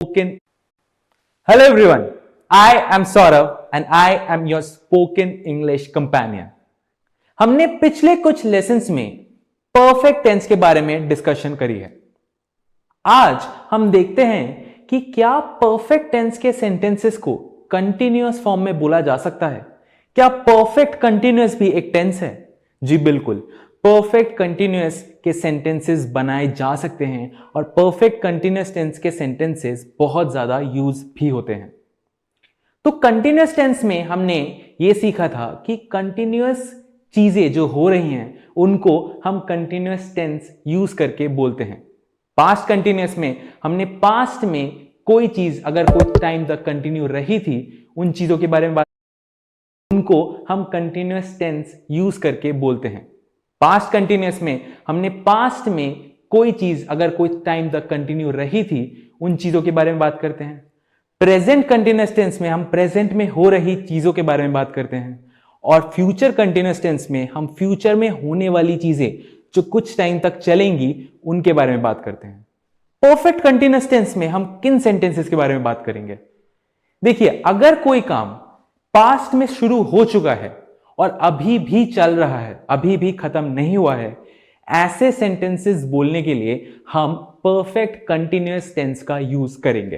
spoken. Hello everyone, I am Saurav and I am your spoken English companion. हमने पिछले कुछ lessons में perfect tense के बारे में डिस्कशन करी है। आज हम देखते हैं कि क्या परफेक्ट टेंस के सेंटेंसेस को कंटिन्यूअस फॉर्म में बोला जा सकता है। क्या परफेक्ट कंटिन्यूअस भी एक टेंस है? जी बिल्कुल, परफेक्ट कंटिन्यूअस के सेंटेंसेस बनाए जा सकते हैं और परफेक्ट कंटिन्यूअस टेंस के सेंटेंसेस बहुत ज्यादा यूज भी होते हैं। तो कंटिन्यूअस टेंस में हमने ये सीखा था कि कंटिन्यूअस चीजें जो हो रही हैं उनको हम कंटिन्यूअस टेंस यूज करके बोलते हैं। पास्ट कंटिन्यूअस में हमने पास्ट में कोई चीज अगर कोई टाइम तक कंटिन्यू रही थी उन चीजों के बारे में बात, उनको हम कंटिन्यूअस टेंस यूज करके बोलते हैं। पास्ट कंटिन्यूअस में हमने पास्ट में कोई चीज अगर कोई टाइम तक कंटिन्यू रही थी उन चीजों के बारे में बात करते हैं। प्रेजेंट कंटिन्यूअस टेंस में हम प्रेजेंट में हो रही चीजों के बारे में बात करते हैं और फ्यूचर कंटिन्यूअस टेंस में हम फ्यूचर में होने वाली चीजें जो कुछ टाइम तक चलेंगी उनके बारे में बात करते हैं। परफेक्ट कंटिन्यूअस टेंस में हम किन सेंटेंसेस के बारे में बात करेंगे? देखिए, अगर कोई काम पास्ट में शुरू हो चुका है और अभी भी चल रहा है, अभी भी खत्म नहीं हुआ है, ऐसे सेंटेंसेस बोलने के लिए हम परफेक्ट कंटिन्यूअस टेंस का यूज करेंगे।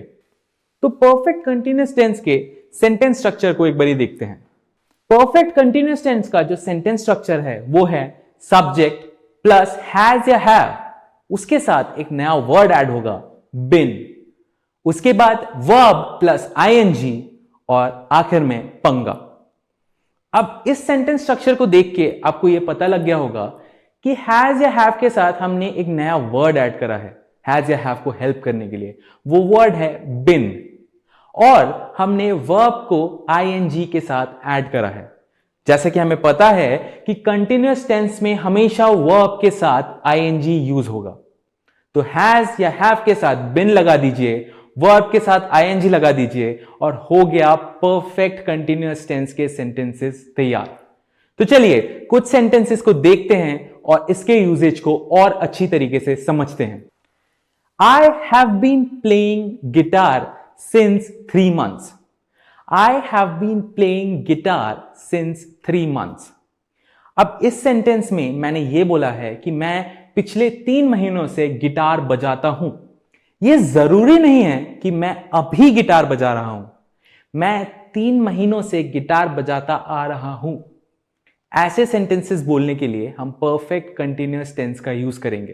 तो परफेक्ट कंटिन्यूअस टेंस के सेंटेंस स्ट्रक्चर को एक बार देखते हैं। परफेक्ट कंटिन्यूअस टेंस का जो सेंटेंस स्ट्रक्चर है वो है सब्जेक्ट प्लस हैज या हैव, उसके साथ एक नया वर्ड ऐड होगा बिन, उसके बाद वर्ब प्लस आईएनजी और आखिर में पंगा। अब इस सेंटेंस स्ट्रक्चर को देख के आपको यह पता लग गया होगा कि हैज या हैव के साथ हमने एक नया वर्ड ऐड करा है हैज या हैव को हेल्प करने के लिए। वो वर्ड है बिन और हमने वर्ब को आईएनजी के साथ ऐड करा है। जैसे कि हमें पता है कि कंटिन्यूअस टेंस में हमेशा वर्ब के साथ आईएनजी यूज होगा। तो हैज या हैव के साथ बिन लगा दीजिए, वर्ब के साथ आईएनजी लगा दीजिए और हो गया परफेक्ट कंटिन्यूअस टेंस के सेंटेंसेस तैयार। तो चलिए कुछ सेंटेंसेस को देखते हैं और इसके यूजेज को और अच्छी तरीके से समझते हैं। I have been playing guitar since 3 months. I have been playing guitar since 3 months. अब इस सेंटेंस में मैंने ये बोला है कि मैं पिछले 3 महीनों से गिटार बजाता हूं। ये जरूरी नहीं है कि मैं अभी गिटार बजा रहा हूं, मैं 3 महीनों से गिटार बजाता आ रहा हूं। ऐसे सेंटेंसेस बोलने के लिए हम परफेक्ट कंटिन्यूअस टेंस का यूज करेंगे।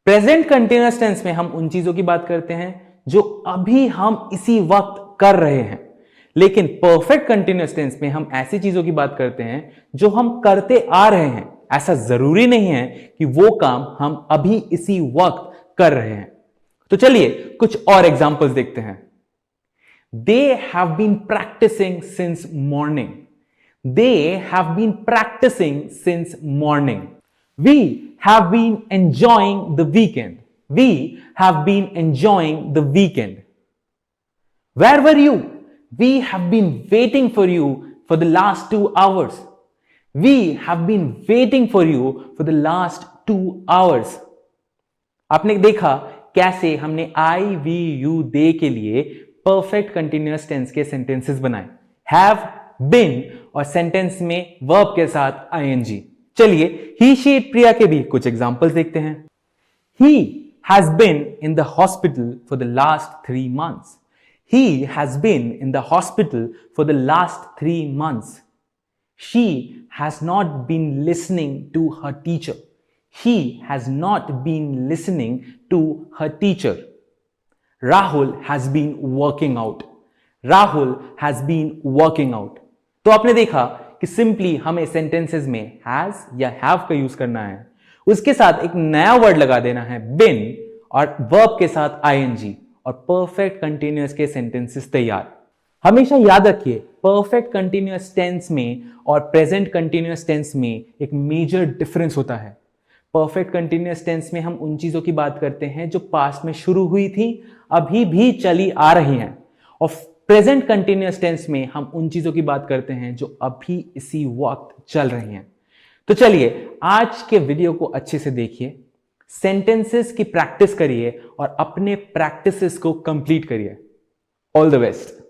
प्रेजेंट कंटिन्यूअस टेंस में हम उन चीजों की बात करते हैं जो अभी हम इसी वक्त कर रहे हैं, लेकिन परफेक्ट कंटिन्यूअस टेंस में हम ऐसी चीजों की बात करते हैं जो हम करते आ रहे हैं। ऐसा जरूरी नहीं है कि वो काम हम अभी इसी वक्त कर रहे हैं। तो चलिए कुछ और एग्जांपल्स देखते हैं। They have been practicing since morning. They have been practicing since morning. We have been enjoying the weekend. We have been enjoying the weekend. Where were you? We have been waiting for you for the last 2 hours. We have been waiting for you for the last 2 hours. आपने देखा कैसे हमने I, we, you, they के लिए perfect continuous tense के sentences बनाए। Have, been और sentence में वर्ब के साथ ing। चलिए ही, शी, प्रिया के भी कुछ एग्जांपल्स देखते हैं। He has been in the hospital for the last 3 months. He has been in the hospital for the last 3 months. She has not been listening to her teacher. He has not been listening to her teacher. Rahul has been working out. Rahul has been working out. तो आपने देखा कि simply हमें sentences में has या have का use करना है, उसके साथ एक नया वर्ड लगा देना है बिन और वर्ब के साथ आईएनजी और परफेक्ट कंटिन्यूअस के सेंटेंसेस तैयार। हमेशा याद रखिए परफेक्ट कंटिन्यूअस टेंस में और प्रेजेंट कंटिन्यूअस टेंस में एक मेजर डिफरेंस होता है। परफेक्ट कंटिन्यूअस टेंस में हम उन चीजों की बात करते हैं जो पास्ट में शुरू हुई थी, अभी भी चली आ रही हैं, और प्रेजेंट कंटिन्यूअस टेंस में हम उन चीजों की बात करते हैं जो अभी इसी वक्त चल रही हैं। तो चलिए आज के वीडियो को अच्छे से देखिए, सेंटेंसेस की प्रैक्टिस करिए और अपने प्रैक्टिसेस को कंप्लीट करिए। All the best.